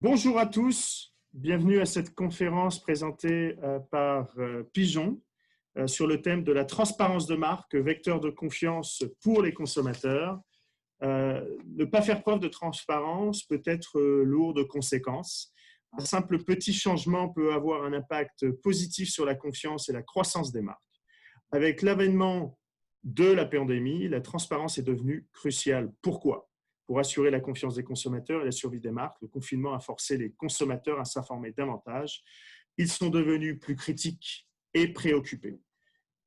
Bonjour à tous, bienvenue à cette conférence présentée par Pigeon sur le thème de la transparence de marque, vecteur de confiance pour les consommateurs. Ne pas faire preuve de transparence peut être lourd de conséquences. Un simple petit changement peut avoir un impact positif sur la confiance et la croissance des marques. Avec l'avènement de la pandémie, la transparence est devenue cruciale. Pourquoi ? Pour assurer la confiance des consommateurs et la survie des marques, le confinement a forcé les consommateurs à s'informer davantage. Ils sont devenus plus critiques et préoccupés.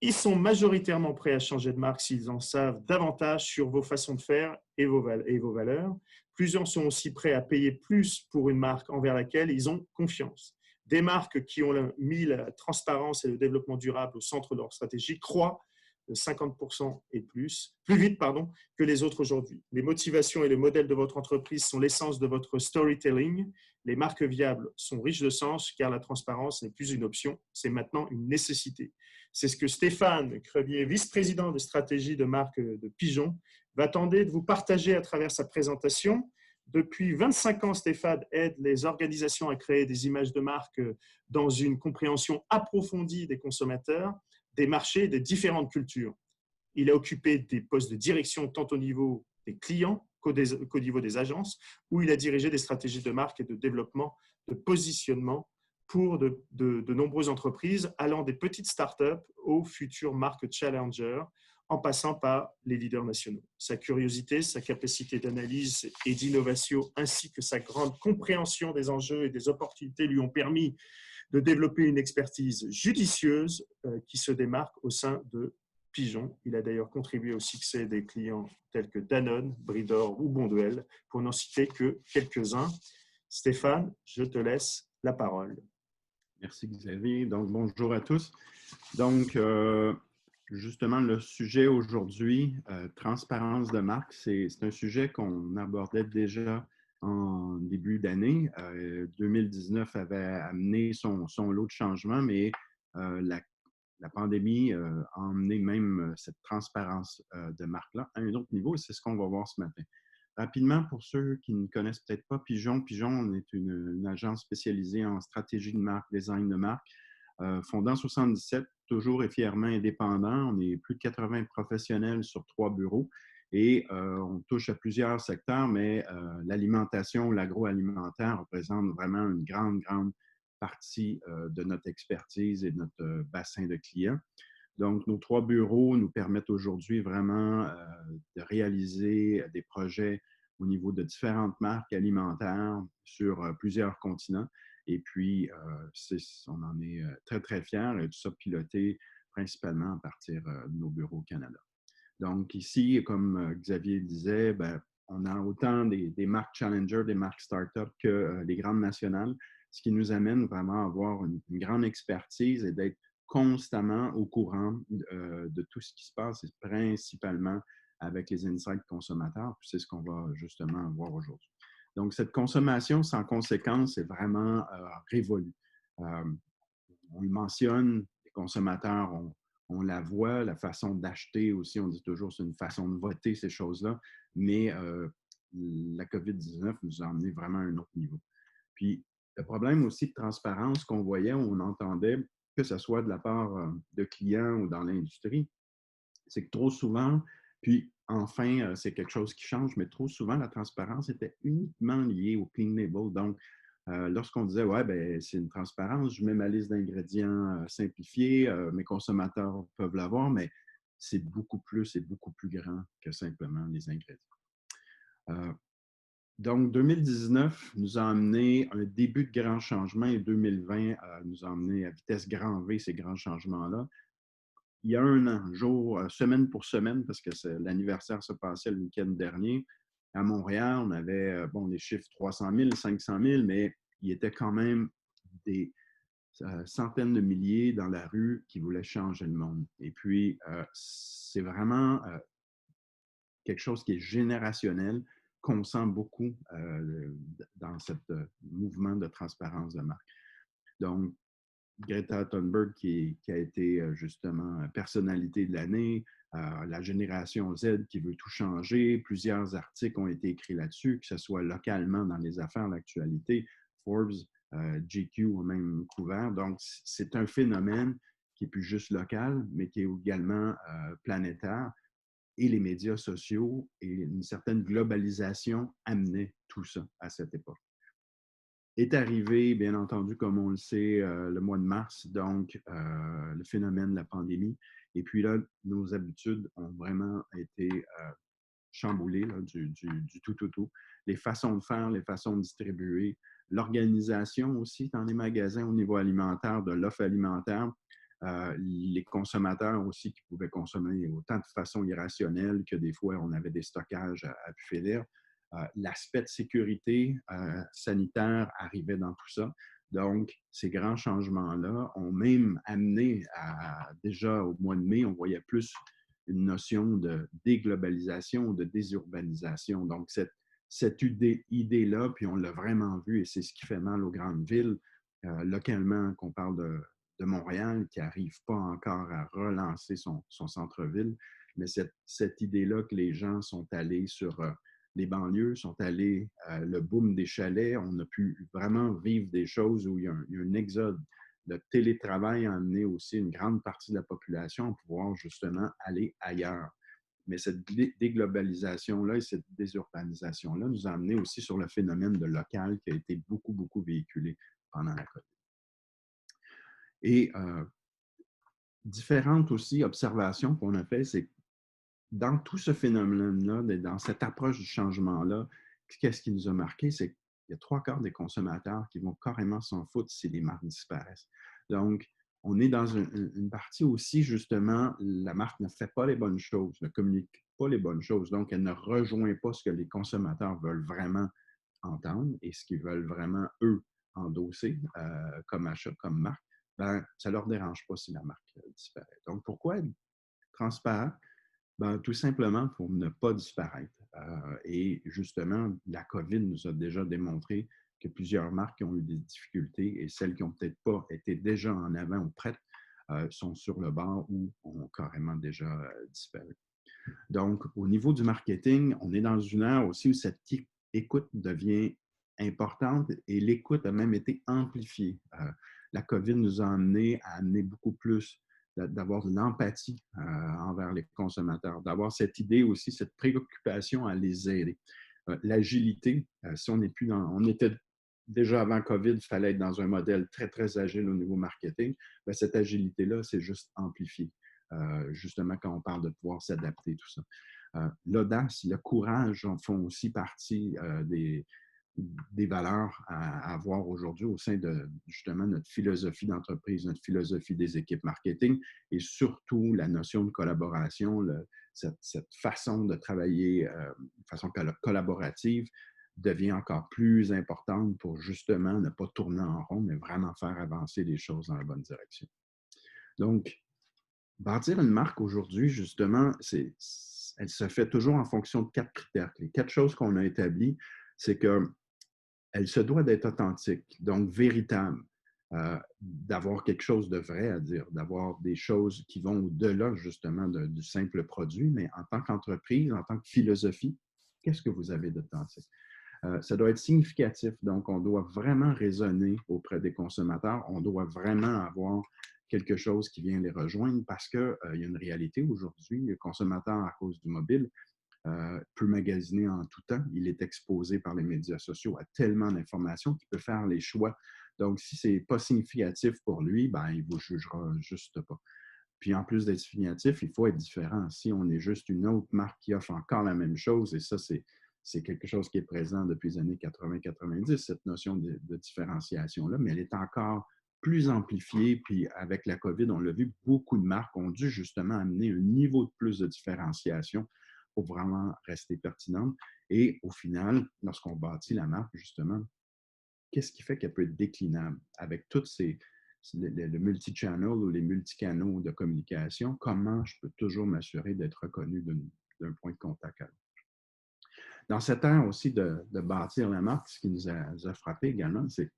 Ils sont majoritairement prêts à changer de marque s'ils en savent davantage sur vos façons de faire et vos valeurs. Plusieurs sont aussi prêts à payer plus pour une marque envers laquelle ils ont confiance. Des marques qui ont mis la transparence et le développement durable au centre de leur stratégie croient de 50% et plus vite que les autres aujourd'hui. Les motivations et le modèle de votre entreprise sont l'essence de votre storytelling. Les marques viables sont riches de sens car la transparence n'est plus une option, c'est maintenant une nécessité. C'est ce que Stéphane Crevier, vice-président de stratégie de marque de Pigeon, va tenter de vous partager à travers sa présentation. Depuis 25 ans, Stéphane aide les organisations à créer des images de marque dans une compréhension approfondie des consommateurs, des marchés et des différentes cultures. Il a occupé des postes de direction tant au niveau des clients qu'au niveau des agences, où il a dirigé des stratégies de marque et de développement, de positionnement pour de nombreuses entreprises, allant des petites startups aux futures marques challenger, en passant par les leaders nationaux. Sa curiosité, sa capacité d'analyse et d'innovation, ainsi que sa grande compréhension des enjeux et des opportunités lui ont permis de développer une expertise judicieuse qui se démarque au sein de Pigeon. Il a d'ailleurs contribué au succès des clients tels que Danone, Bridor ou Bonduelle, pour n'en citer que quelques-uns. Stéphane, je te laisse la parole. Merci Xavier. Donc, bonjour à tous. Donc, justement, le sujet aujourd'hui, transparence de marque, c'est un sujet qu'on abordait déjà en début d'année. 2019 avait amené son lot de changements, mais la pandémie a emmené même cette transparence de marque-là à un autre niveau, et c'est ce qu'on va voir ce matin. Rapidement, pour ceux qui ne connaissent peut-être pas Pigeon, on est une agence spécialisée en stratégie de marque, design de marque, fondée en 1977, toujours et fièrement indépendant. On est plus de 80 professionnels sur 3 bureaux et on touche à plusieurs secteurs, mais l'alimentation, l'agroalimentaire représente vraiment une grande partie de notre expertise et de notre bassin de clients. Donc, nos 3 bureaux nous permettent aujourd'hui vraiment de réaliser des projets au niveau de différentes marques alimentaires sur plusieurs continents. Et puis, on en est très fiers et tout ça piloté principalement à partir de nos bureaux au Canada. Donc, ici, comme Xavier disait, on a autant des marques challenger, des marques start-up que les grandes nationales, ce qui nous amène vraiment à avoir une grande expertise et d'être constamment au courant de tout ce qui se passe, et principalement avec les insights consommateurs. Puis c'est ce qu'on va justement voir aujourd'hui. Donc, cette consommation sans conséquence est vraiment révolue. On le mentionne, les consommateurs, on la voit, la façon d'acheter aussi, on dit toujours c'est une façon de voter, ces choses-là, mais la COVID-19 nous a emmené vraiment à un autre niveau. Puis, le problème aussi de transparence qu'on voyait, on entendait, que ce soit de la part de clients ou dans l'industrie, c'est que trop souvent, puis enfin, c'est quelque chose qui change, mais trop souvent, la transparence était uniquement liée au clean label. Donc, lorsqu'on disait, ouais, ben, c'est une transparence, je mets ma liste d'ingrédients simplifiée, mes consommateurs peuvent l'avoir, mais c'est beaucoup plus et beaucoup plus grand que simplement les ingrédients. Donc, 2019 nous a amené un début de grand changement et 2020 nous a amené à vitesse grand V ces grands changements-là. Il y a un an, semaine pour semaine, parce que l'anniversaire se passait le week-end dernier, à Montréal, on avait les chiffres 300 000, 500 000, mais il y était quand même des centaines de milliers dans la rue qui voulaient changer le monde. Et puis, c'est vraiment quelque chose qui est générationnel, qu'on sent beaucoup dans ce mouvement de transparence de marque. Donc, Greta Thunberg qui a été justement personnalité de l'année, la génération Z qui veut tout changer. Plusieurs articles ont été écrits là-dessus, que ce soit localement dans les affaires, l'actualité, Forbes, GQ ont même couvert. Donc, c'est un phénomène qui n'est plus juste local, mais qui est également planétaire. Et les médias sociaux et une certaine globalisation amenaient tout ça à cette époque. Est arrivé, bien entendu, comme on le sait, le mois de mars, donc le phénomène de la pandémie. Et puis là, nos habitudes ont vraiment été chamboulées là, du tout. Les façons de faire, les façons de distribuer, l'organisation aussi dans les magasins au niveau alimentaire, de l'offre alimentaire, les consommateurs aussi qui pouvaient consommer autant de façon irrationnelle que des fois on avait des stockages à pu finir. L'aspect de sécurité sanitaire arrivait dans tout ça. Donc, ces grands changements-là ont même amené déjà au mois de mai, on voyait plus une notion de déglobalisation, de désurbanisation. Donc, cette idée-là, puis on l'a vraiment vu, et c'est ce qui fait mal aux grandes villes, localement, qu'on parle de Montréal, qui n'arrive pas encore à relancer son centre-ville, mais cette idée-là que les gens sont allés sur les banlieues, sont allés le boom des chalets, on a pu vraiment vivre des choses où il y a un exode. Le télétravail a amené aussi une grande partie de la population à pouvoir justement aller ailleurs. Mais cette déglobalisation-là et cette désurbanisation-là nous a amené aussi sur le phénomène de local qui a été beaucoup véhiculé pendant la COVID. Et différentes aussi observations qu'on a faites, c'est dans tout ce phénomène-là, dans cette approche du changement-là, qu'est-ce qui nous a marqué? C'est qu'il y a 3/4 des consommateurs qui vont carrément s'en foutre si les marques disparaissent. Donc, on est dans une partie aussi, justement, la marque ne fait pas les bonnes choses, ne communique pas les bonnes choses. Donc, elle ne rejoint pas ce que les consommateurs veulent vraiment entendre et ce qu'ils veulent vraiment, eux, endosser comme achat, comme marque. Ben, ça ne leur dérange pas si la marque disparaît. Donc, pourquoi être transparent? Ben, tout simplement pour ne pas disparaître. Et justement, la COVID nous a déjà démontré que plusieurs marques ont eu des difficultés et celles qui n'ont peut-être pas été déjà en avant ou prêtes sont sur le bord ou ont carrément déjà disparu. Donc, au niveau du marketing, on est dans une ère aussi où cette écoute devient importante et l'écoute a même été amplifiée. La COVID nous a amené à amener beaucoup plus d'avoir de l'empathie envers les consommateurs, d'avoir cette idée aussi, cette préoccupation à les aider. L'agilité, si on n'est plus dans... On était déjà avant COVID, il fallait être dans un modèle très agile au niveau marketing. Bien, cette agilité-là, c'est juste amplifié, justement quand on parle de pouvoir s'adapter, tout ça. L'audace, le courage en font aussi partie des valeurs à avoir aujourd'hui au sein de justement notre philosophie d'entreprise, notre philosophie des équipes marketing et surtout la notion de collaboration, cette façon de travailler de façon collaborative devient encore plus importante pour justement ne pas tourner en rond, mais vraiment faire avancer les choses dans la bonne direction. Donc, bâtir une marque aujourd'hui, justement, elle se fait toujours en fonction de 4 critères. Les 4 choses qu'on a établies, c'est que elle se doit d'être authentique, donc véritable, d'avoir quelque chose de vrai à dire, d'avoir des choses qui vont au-delà justement du simple produit, mais en tant qu'entreprise, en tant que philosophie, qu'est-ce que vous avez d'authentique? Ça doit être significatif, donc on doit vraiment résonner auprès des consommateurs, on doit vraiment avoir quelque chose qui vient les rejoindre parce qu'il y a une réalité aujourd'hui, le consommateur à cause du mobile, peut magasiner en tout temps. Il est exposé par les médias sociaux à tellement d'informations qu'il peut faire les choix. Donc, si ce n'est pas significatif pour lui, ben, il ne vous jugera juste pas. Puis, en plus d'être significatif, il faut être différent. Si on est juste une autre marque qui offre encore la même chose, et ça, c'est quelque chose qui est présent depuis les années 80-90, cette notion de différenciation-là, mais elle est encore plus amplifiée. Puis, avec la COVID, on l'a vu, beaucoup de marques ont dû justement amener un niveau de plus de différenciation pour vraiment rester pertinente. Et au final, lorsqu'on bâtit la marque, justement, qu'est-ce qui fait qu'elle peut être déclinable avec toutes le multi-channel ou les multicanaux de communication? Comment je peux toujours m'assurer d'être reconnu d'un point de contact à l'autre? Dans cette ère aussi de bâtir la marque, ce qui nous a frappé également, c'est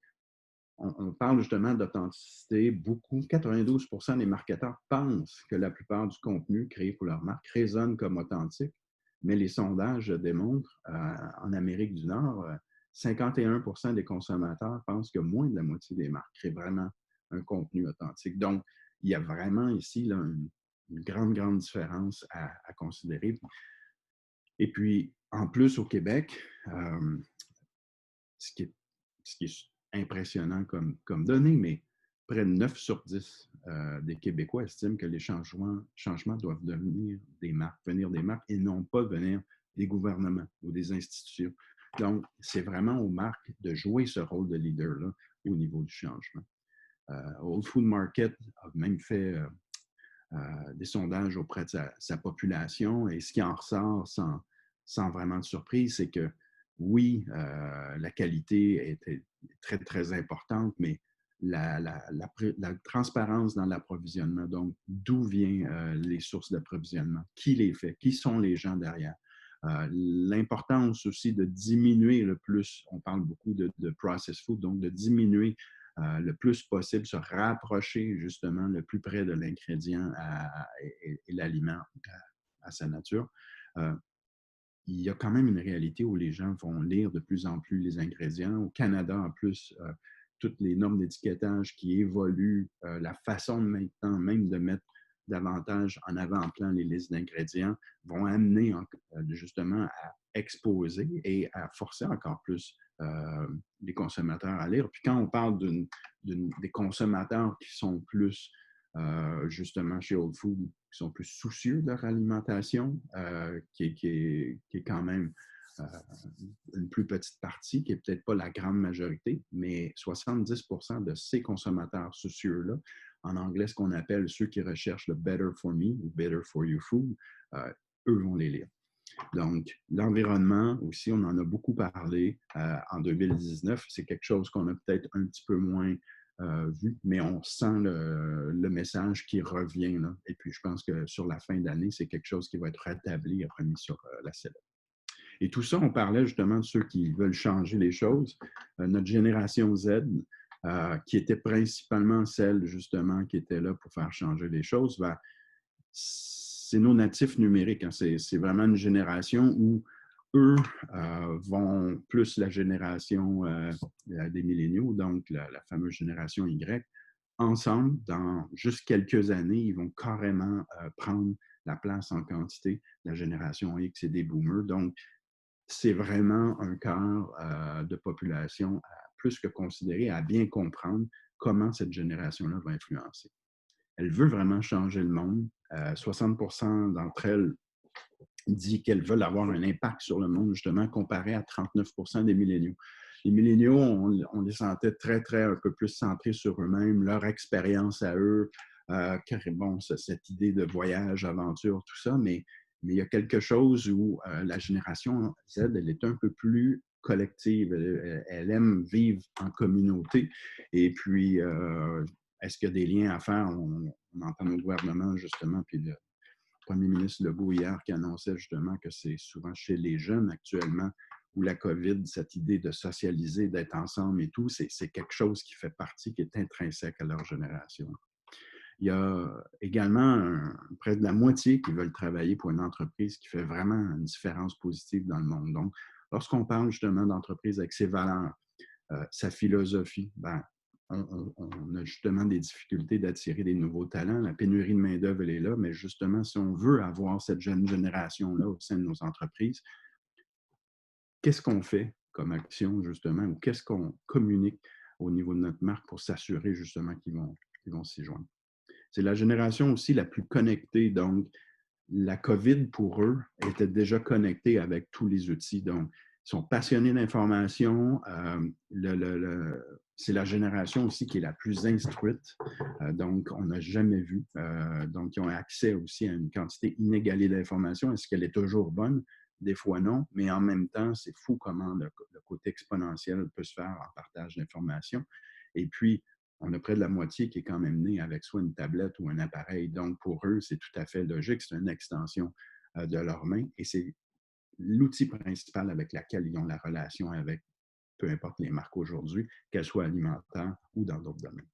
on parle justement d'authenticité. 92% des marketeurs pensent que la plupart du contenu créé pour leur marque résonne comme authentique. Mais les sondages démontrent, en Amérique du Nord, 51% des consommateurs pensent que moins de la moitié des marques créent vraiment un contenu authentique. Donc, il y a vraiment ici là, une grande, grande différence à considérer. Et puis, en plus, au Québec, ce qui est impressionnant comme données, mais près de 9 sur 10 des Québécois estiment que les changements doivent venir des marques et non pas venir des gouvernements ou des institutions. Donc, c'est vraiment aux marques de jouer ce rôle de leader-là au niveau du changement. Old Food Market a même fait des sondages auprès de sa population et ce qui en ressort sans vraiment de surprise, c'est que oui, la qualité était très, très importante, mais la transparence dans l'approvisionnement, donc d'où viennent les sources d'approvisionnement, qui les fait, qui sont les gens derrière. L'importance aussi de diminuer le plus, on parle beaucoup de processed food, donc de diminuer le plus possible, se rapprocher justement le plus près de l'ingrédient et l'aliment à sa nature. Il y a quand même une réalité où les gens vont lire de plus en plus les ingrédients. Au Canada, en plus, toutes les normes d'étiquetage qui évoluent, la façon maintenant même de mettre davantage en avant-plan les listes d'ingrédients vont amener justement à exposer et à forcer encore plus les consommateurs à lire. Puis quand on parle des consommateurs qui sont plus justement chez Old Food, qui sont plus soucieux de leur alimentation, qui est quand même une plus petite partie, qui n'est peut-être pas la grande majorité, mais 70% de ces consommateurs soucieux-là, en anglais, ce qu'on appelle ceux qui recherchent le Better for Me ou Better for You Food, eux vont les lire. Donc, l'environnement aussi, on en a beaucoup parlé en 2019. C'est quelque chose qu'on a peut-être un petit peu moins vu, mais on sent le message qui revient. Là. Et puis, je pense que sur la fin d'année, c'est quelque chose qui va être rétabli et remis sur la sellette. Et tout ça, on parlait justement de ceux qui veulent changer les choses. Notre génération Z, qui était principalement celle, justement, qui était là pour faire changer les choses, c'est nos natifs numériques. Hein. C'est vraiment une génération où eux vont plus la génération des milléniaux, donc la fameuse génération Y, ensemble, dans juste quelques années, ils vont carrément prendre la place en quantité de la génération X et des boomers. Donc, c'est vraiment un quart de population à plus que considérer, à bien comprendre comment cette génération-là va influencer. Elle veut vraiment changer le monde. 60% d'entre elles disent qu'elles veulent avoir un impact sur le monde, justement, comparé à 39% des milléniaux. Les milléniaux, on les sentait très, très un peu plus centrés sur eux-mêmes, leur expérience à eux, bon, cette idée de voyage, aventure, tout ça, mais il y a quelque chose où la génération Z, elle est un peu plus collective. Elle aime vivre en communauté. Et puis, est-ce qu'il y a des liens à faire? On entend nos gouvernements, justement, puis le premier ministre Legault hier qui annonçait justement que c'est souvent chez les jeunes actuellement où la COVID, cette idée de socialiser, d'être ensemble et tout, c'est quelque chose qui fait partie, qui est intrinsèque à leur génération. Il y a également près de la moitié qui veulent travailler pour une entreprise qui fait vraiment une différence positive dans le monde. Donc, lorsqu'on parle justement d'entreprise avec ses valeurs, sa philosophie, ben, on a justement des difficultés d'attirer des nouveaux talents. La pénurie de main-d'œuvre, elle est là, mais justement, si on veut avoir cette jeune génération-là au sein de nos entreprises, qu'est-ce qu'on fait comme action, justement, ou qu'est-ce qu'on communique au niveau de notre marque pour s'assurer, justement, qu'ils vont s'y joindre? C'est la génération aussi la plus connectée. Donc, la COVID, pour eux, était déjà connectée avec tous les outils. Donc, ils sont passionnés d'information. C'est la génération aussi qui est la plus instruite. Donc, on n'a jamais vu. Donc, ils ont accès aussi à une quantité inégalée d'informations. Est-ce qu'elle est toujours bonne? Des fois, non. Mais en même temps, c'est fou comment le côté exponentiel peut se faire en partage d'informations. Et puis, on a près de la moitié qui est quand même né avec soit une tablette ou un appareil. Donc, pour eux, c'est tout à fait logique. C'est une extension de leurs mains et c'est l'outil principal avec lequel ils ont la relation avec peu importe les marques aujourd'hui, qu'elles soient alimentaires ou dans d'autres domaines.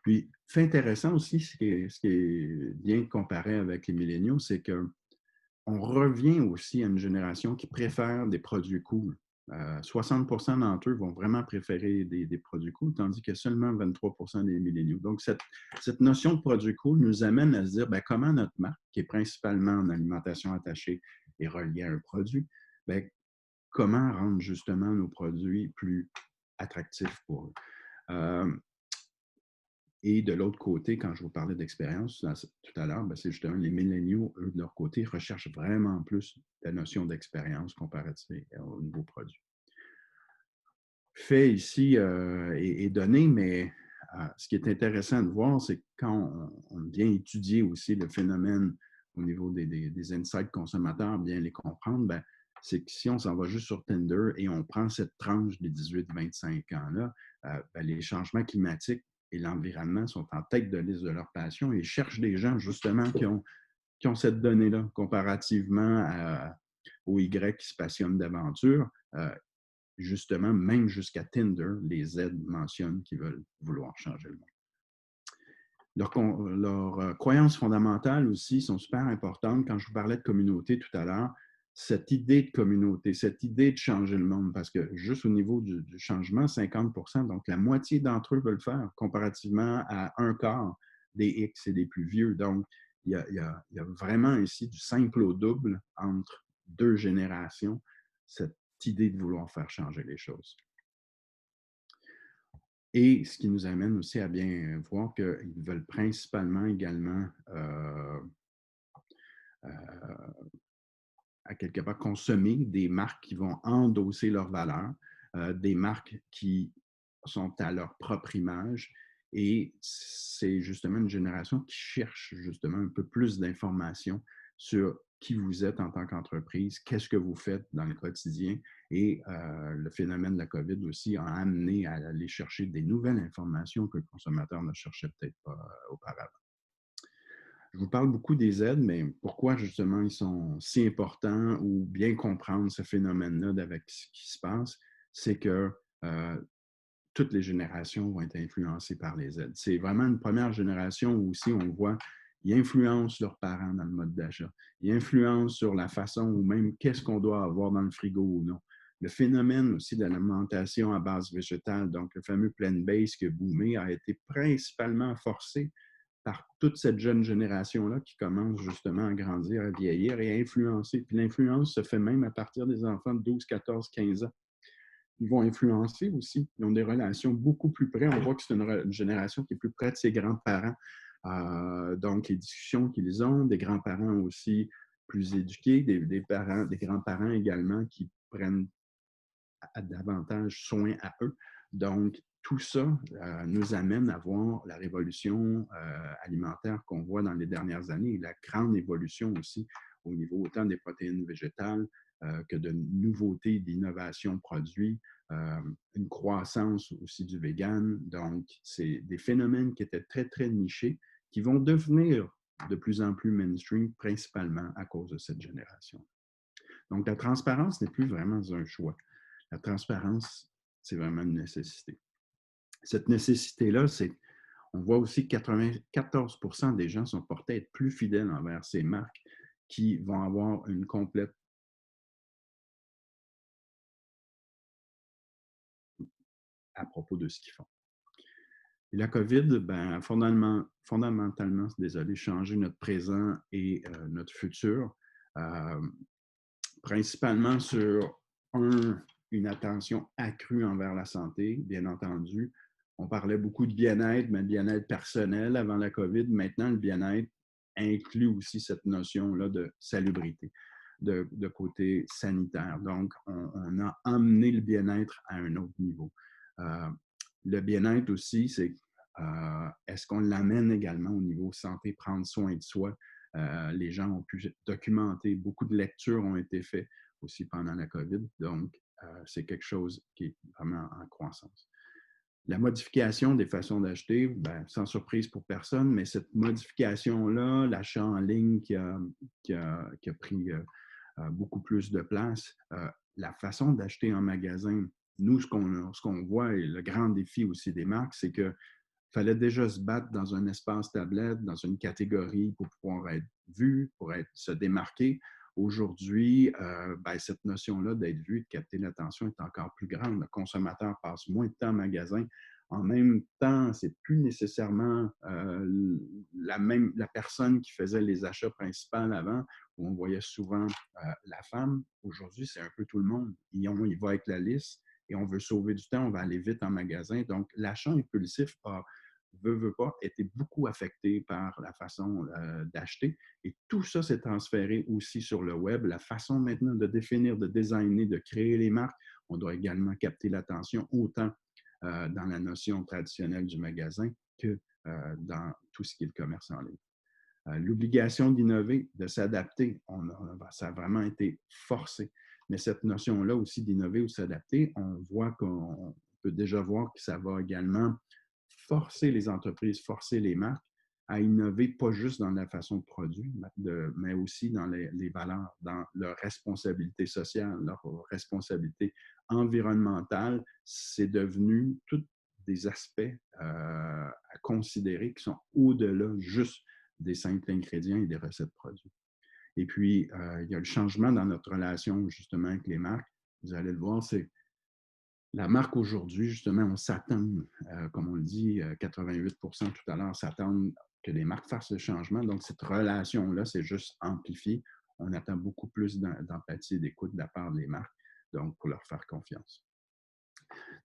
Puis, fait intéressant aussi, ce qui est bien comparé avec les milléniaux, c'est qu'on revient aussi à une génération qui préfère des produits cool. 60% d'entre eux vont vraiment préférer des produits cool, tandis que seulement 23% des milléniaux. Donc, cette notion de produit cool nous amène à se dire comment notre marque, qui est principalement en alimentation attachée et reliée à un produit, comment rendre justement nos produits plus attractifs pour eux. Et de l'autre côté, quand je vous parlais d'expérience tout à l'heure, c'est justement les milléniaux, eux, de leur côté, recherchent vraiment plus la notion d'expérience comparative aux nouveaux produits. Fait ici est donné, mais ce qui est intéressant de voir, c'est que quand on vient étudier aussi le phénomène au niveau des insights consommateurs, bien les comprendre, c'est que si on s'en va juste sur Tinder et on prend cette tranche des 18-25 ans-là, les changements climatiques et l'environnement sont en tête de liste de leur passion et ils cherchent des gens justement qui ont cette donnée-là comparativement aux Y qui se passionnent d'aventure. Justement, même jusqu'à Tinder, les Z mentionnent qu'ils veulent vouloir changer le monde. Leurs croyances fondamentales aussi sont super importantes. Quand je vous parlais de communauté tout à l'heure, cette idée de communauté, cette idée de changer le monde, parce que juste au niveau du changement, 50%, donc la moitié d'entre eux veulent le faire, comparativement à un quart des X et des plus vieux. Donc, il y a vraiment ici du simple au double entre deux générations, cette idée de vouloir faire changer les choses. Et ce qui nous amène aussi à bien voir qu'ils veulent principalement également à quelque part consommer des marques qui vont endosser leurs valeurs, des marques qui sont à leur propre image. Et c'est justement une génération qui cherche justement un peu plus d'informations sur qui vous êtes en tant qu'entreprise, qu'est-ce que vous faites dans le quotidien. Et le phénomène de la COVID aussi a amené à aller chercher des nouvelles informations que le consommateur ne cherchait peut-être pas auparavant. Je vous parle beaucoup des aides, mais pourquoi justement ils sont si importants ou bien comprendre ce phénomène-là avec ce qui se passe, c'est que toutes les générations vont être influencées par les aides. C'est vraiment une première génération où aussi on voit, ils influencent leurs parents dans le mode d'achat. Ils influencent sur la façon ou même qu'est-ce qu'on doit avoir dans le frigo ou non. Le phénomène aussi de l'alimentation à base végétale, donc le fameux plant-based qui a boomé, a été principalement forcé par toute cette jeune génération-là qui commence justement à grandir, à vieillir et à influencer. Puis l'influence se fait même à partir des enfants de 12, 14, 15 ans. Ils vont influencer aussi. Ils ont des relations beaucoup plus près. On voit que c'est une génération qui est plus près de ses grands-parents. Donc, les discussions qu'ils ont, des grands-parents aussi plus éduqués, des grands-parents également qui prennent davantage soin à eux. Donc, tout ça nous amène à voir la révolution alimentaire qu'on voit dans les dernières années et la grande évolution aussi au niveau autant des protéines végétales que de nouveautés, d'innovations de produits, une croissance aussi du vegan. Donc, c'est des phénomènes qui étaient très, très nichés qui vont devenir de plus en plus mainstream, principalement à cause de cette génération. Donc, la transparence n'est plus vraiment un choix. La transparence, c'est vraiment une nécessité. Cette nécessité-là, on voit aussi que 94% des gens sont portés à être plus fidèles envers ces marques qui vont avoir une complète à propos de ce qu'ils font. Et la COVID, fondamentalement, désolé, changer notre présent et notre futur, principalement sur une attention accrue envers la santé, bien entendu. On parlait beaucoup de bien-être, mais bien-être personnel avant la COVID. Maintenant, le bien-être inclut aussi cette notion-là de salubrité, de côté sanitaire. Donc, on a emmené le bien-être à un autre niveau. Le bien-être aussi, c'est est-ce qu'on l'amène également au niveau santé, prendre soin de soi? Les gens ont pu documenter, beaucoup de lectures ont été faites aussi pendant la COVID. Donc, c'est quelque chose qui est vraiment en croissance. La modification des façons d'acheter, sans surprise pour personne, mais cette modification-là, l'achat en ligne qui a pris beaucoup plus de place, la façon d'acheter en magasin, nous, ce qu'on voit, et le grand défi aussi des marques, c'est qu'il fallait déjà se battre dans un espace tablette, dans une catégorie pour pouvoir être vu, pour se démarquer. Aujourd'hui, cette notion-là d'être vu, de capter l'attention est encore plus grande. Le consommateur passe moins de temps en magasin. En même temps, c'est plus nécessairement la personne qui faisait les achats principaux avant, où on voyait souvent la femme. Aujourd'hui, c'est un peu tout le monde. Il va avec la liste et on veut sauver du temps, on va aller vite en magasin. Donc, l'achat impulsif veut pas, été beaucoup affecté par la façon d'acheter. Et tout ça s'est transféré aussi sur le web. La façon maintenant de définir, de designer, de créer les marques, on doit également capter l'attention autant dans la notion traditionnelle du magasin que dans tout ce qui est le commerce en ligne. L'obligation d'innover, de s'adapter, ça a vraiment été forcé. Mais cette notion-là aussi d'innover ou s'adapter, on voit qu'on peut déjà voir que ça va également forcer les entreprises, forcer les marques à innover, pas juste dans la façon de produire, mais aussi dans les valeurs, dans leur responsabilité sociale, leur responsabilité environnementale. C'est devenu tous des aspects à considérer qui sont au-delà juste des simples ingrédients et des recettes produits. Et puis, il y a le changement dans notre relation justement avec les marques. Vous allez le voir, c'est la marque aujourd'hui, justement, on s'attend, comme on le dit, 88% tout à l'heure, s'attendent que les marques fassent le changement. Donc, cette relation-là, c'est juste amplifié. On attend beaucoup plus d'empathie et d'écoute de la part des marques, donc pour leur faire confiance.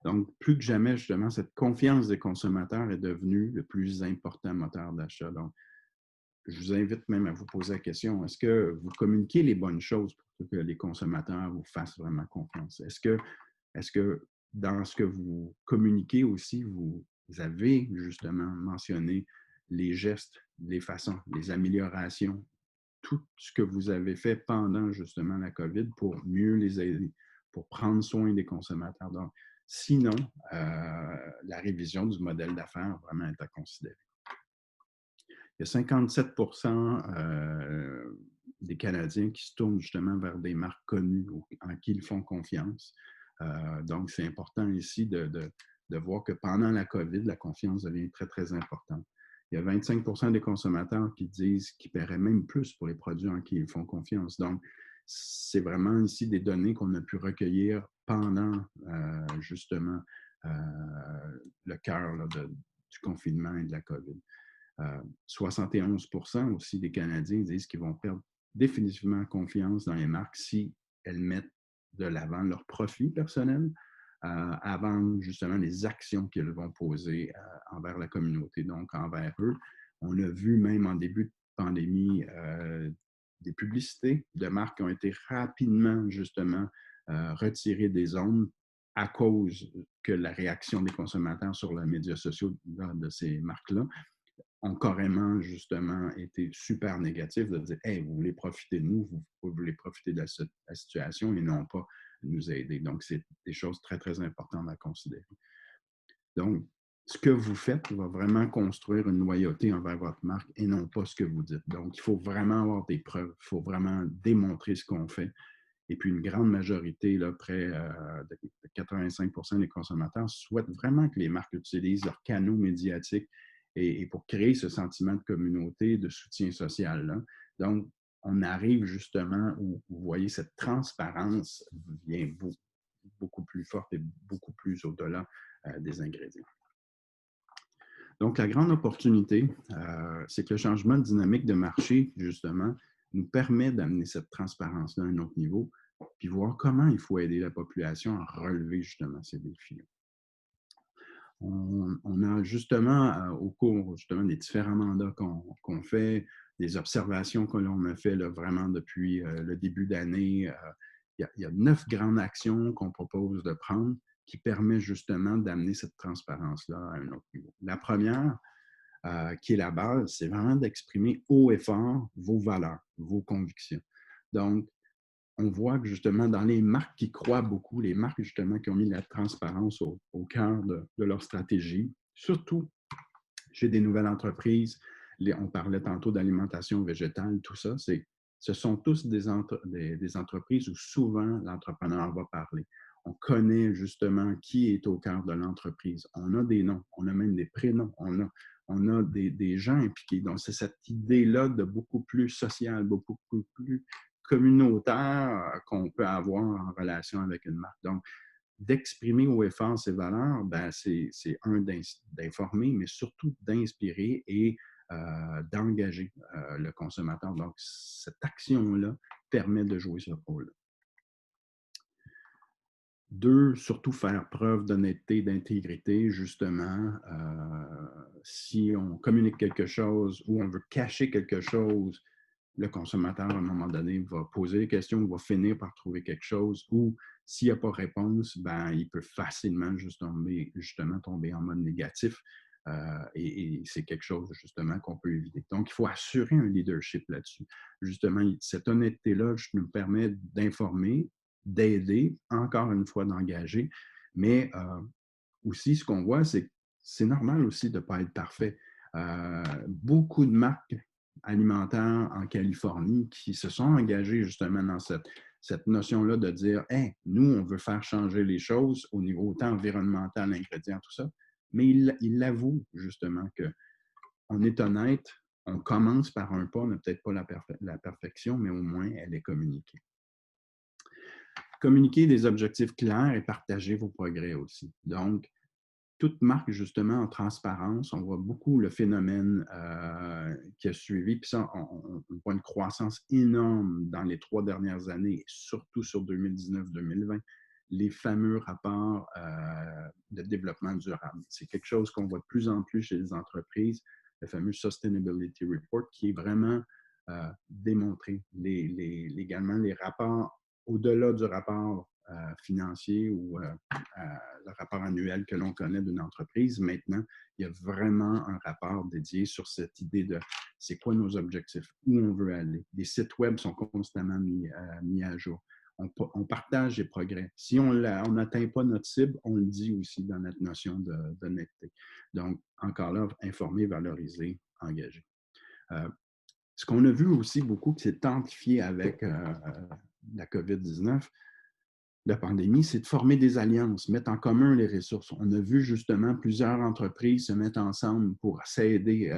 Donc, plus que jamais, justement, cette confiance des consommateurs est devenue le plus important moteur d'achat. Donc, je vous invite même à vous poser la question, est-ce que vous communiquez les bonnes choses pour que les consommateurs vous fassent vraiment confiance? Est-ce que dans ce que vous communiquez aussi, vous avez justement mentionné les gestes, les façons, les améliorations, tout ce que vous avez fait pendant justement la COVID pour mieux les aider, pour prendre soin des consommateurs? Donc, sinon, la révision du modèle d'affaires vraiment est à considérer. Il y a 57% des Canadiens qui se tournent justement vers des marques connues en qui ils font confiance. Donc, c'est important ici de voir que pendant la COVID, la confiance devient très, très importante. Il y a 25% des consommateurs qui disent qu'ils paieraient même plus pour les produits en qui ils font confiance. Donc, c'est vraiment ici des données qu'on a pu recueillir pendant justement le cœur du confinement et de la COVID. 71% aussi des Canadiens disent qu'ils vont perdre définitivement confiance dans les marques si elles mettent de l'avant leur profit personnel avant justement les actions qu'elles vont poser envers la communauté, donc envers eux. On a vu même en début de pandémie des publicités de marques qui ont été rapidement justement retirées des ondes à cause que la réaction des consommateurs sur les médias sociaux de ces marques-là ont carrément, justement, été super négatifs de dire « Hey, vous voulez profiter de nous, vous voulez profiter de la situation et non pas nous aider. » Donc, c'est des choses très, très importantes à considérer. Donc, ce que vous faites va vraiment construire une loyauté envers votre marque et non pas ce que vous dites. Donc, il faut vraiment avoir des preuves, il faut vraiment démontrer ce qu'on fait. Et puis, une grande majorité, là, près de 85% des consommateurs souhaitent vraiment que les marques utilisent leurs canaux médiatiques et pour créer ce sentiment de communauté, de soutien social là. Donc, on arrive justement où vous voyez cette transparence vient beaucoup plus forte et beaucoup plus au-delà des ingrédients. Donc, la grande opportunité, c'est que le changement de dynamique de marché, justement, nous permet d'amener cette transparence-là à un autre niveau, puis voir comment il faut aider la population à relever justement ces défis-là. On a justement, au cours justement des différents mandats qu'on fait, des observations que l'on a fait là, vraiment depuis le début d'année, il y a 9 grandes actions qu'on propose de prendre qui permettent justement d'amener cette transparence-là à un autre niveau. La première, qui est la base, c'est vraiment d'exprimer haut et fort vos valeurs, vos convictions. Donc, on voit que justement dans les marques qui croient beaucoup, les marques justement qui ont mis la transparence au cœur de leur stratégie, surtout chez des nouvelles entreprises, on parlait tantôt d'alimentation végétale, tout ça, ce sont tous des entreprises où souvent l'entrepreneur va parler. On connaît justement qui est au cœur de l'entreprise. On a des noms, on a même des prénoms, on a des gens impliqués. Donc, c'est cette idée-là de beaucoup plus social, beaucoup plus communautaire qu'on peut avoir en relation avec une marque. Donc, d'exprimer haut et fort ses valeurs, ben, c'est d'informer, mais surtout d'inspirer et d'engager le consommateur. Donc, cette action-là permet de jouer ce rôle. Deux, surtout faire preuve d'honnêteté, d'intégrité, justement. Si on communique quelque chose ou on veut cacher quelque chose, le consommateur, à un moment donné, va poser des questions, va finir par trouver quelque chose, ou s'il n'y a pas de réponse, ben, il peut facilement justement tomber en mode négatif. Et c'est quelque chose, justement, qu'on peut éviter. Donc, il faut assurer un leadership là-dessus. Justement, cette honnêteté-là nous permet d'informer, d'aider, encore une fois, d'engager. Mais aussi, ce qu'on voit, c'est que c'est normal aussi de ne pas être parfait. Beaucoup de marques alimentaires en Californie qui se sont engagées justement dans cette notion-là de dire hey, nous, on veut faire changer les choses au niveau autant environnemental, ingrédients, tout ça. Mais ils l'avouent justement qu'on est honnête, on commence par un pas, on n'a peut-être pas la perfection, mais au moins elle est communiquée. Communiquer des objectifs clairs et partager vos progrès aussi. Donc, toute marque, justement, en transparence, on voit beaucoup le phénomène qui a suivi. Puis ça, on voit une croissance énorme dans les 3 dernières années, surtout sur 2019-2020, les fameux rapports de développement durable. C'est quelque chose qu'on voit de plus en plus chez les entreprises, le fameux Sustainability Report, qui est vraiment démontré. Également, les rapports, au-delà du rapport financier ou le rapport annuel que l'on connaît d'une entreprise. Maintenant, il y a vraiment un rapport dédié sur cette idée de c'est quoi nos objectifs, où on veut aller. Les sites web sont constamment mis à jour. On partage les progrès. Si on n'atteint pas notre cible, on le dit aussi dans notre notion d'honnêteté. Donc, encore là, informer, valoriser, engager. Ce qu'on a vu aussi beaucoup, qui s'est amplifié avec la COVID-19, la pandémie, c'est de former des alliances, mettre en commun les ressources. On a vu justement plusieurs entreprises se mettre ensemble pour s'aider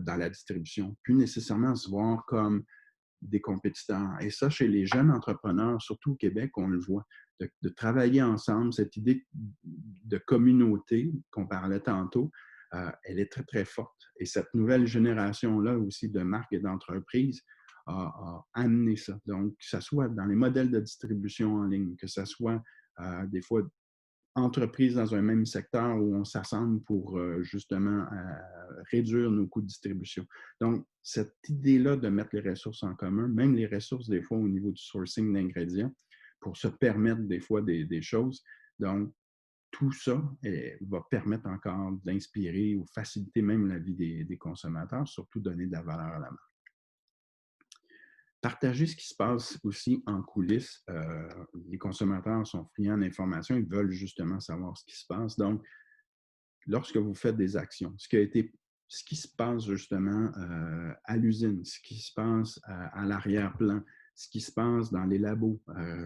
dans la distribution, plus nécessairement se voir comme des compétiteurs. Et ça, chez les jeunes entrepreneurs, surtout au Québec, on le voit, de travailler ensemble, cette idée de communauté qu'on parlait tantôt, elle est très, très forte. Et cette nouvelle génération-là aussi de marques et d'entreprises a amené ça. Donc, que ce soit dans les modèles de distribution en ligne, que ce soit des fois entreprises dans un même secteur où on s'assemble pour justement réduire nos coûts de distribution. Donc, cette idée-là de mettre les ressources en commun, même les ressources des fois au niveau du sourcing d'ingrédients, pour se permettre des fois des choses. Donc, tout ça va permettre encore d'inspirer ou faciliter même la vie des consommateurs, surtout donner de la valeur à la marque. Partager ce qui se passe aussi en coulisses. Les consommateurs sont friands d'informations, ils veulent justement savoir ce qui se passe. Donc, lorsque vous faites des actions, ce qui se passe justement à l'usine, ce qui se passe à l'arrière-plan, ce qui se passe dans les labos.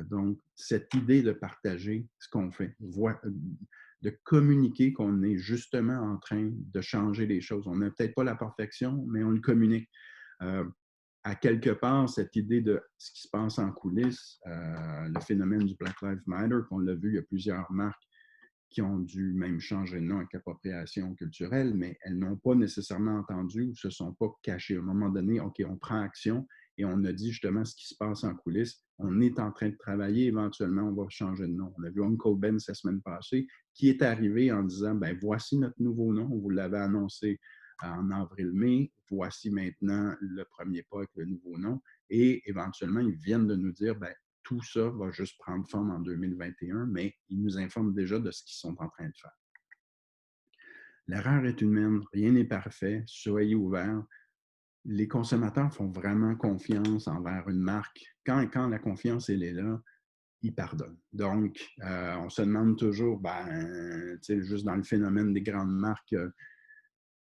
Donc, cette idée de partager ce qu'on fait, de communiquer qu'on est justement en train de changer les choses. On n'a peut-être pas la perfection, mais on le communique. À quelque part, cette idée de ce qui se passe en coulisses, le phénomène du Black Lives Matter, qu'on l'a vu, il y a plusieurs marques qui ont dû même changer de nom avec appropriation culturelle, mais elles n'ont pas nécessairement entendu ou ne se sont pas cachées. À un moment donné, OK, on prend action et on a dit justement ce qui se passe en coulisses. On est en train de travailler, éventuellement, on va changer de nom. On a vu Uncle Ben la semaine passée qui est arrivé en disant, ben voici notre nouveau nom, vous l'avez annoncé en avril-mai, voici maintenant le premier pas avec le nouveau nom. Et éventuellement, ils viennent de nous dire, ben tout ça va juste prendre forme en 2021, mais ils nous informent déjà de ce qu'ils sont en train de faire. L'erreur est humaine, rien n'est parfait, soyez ouverts. Les consommateurs font vraiment confiance envers une marque. Quand la confiance elle est là, ils pardonnent. Donc, on se demande toujours, juste dans le phénomène des grandes marques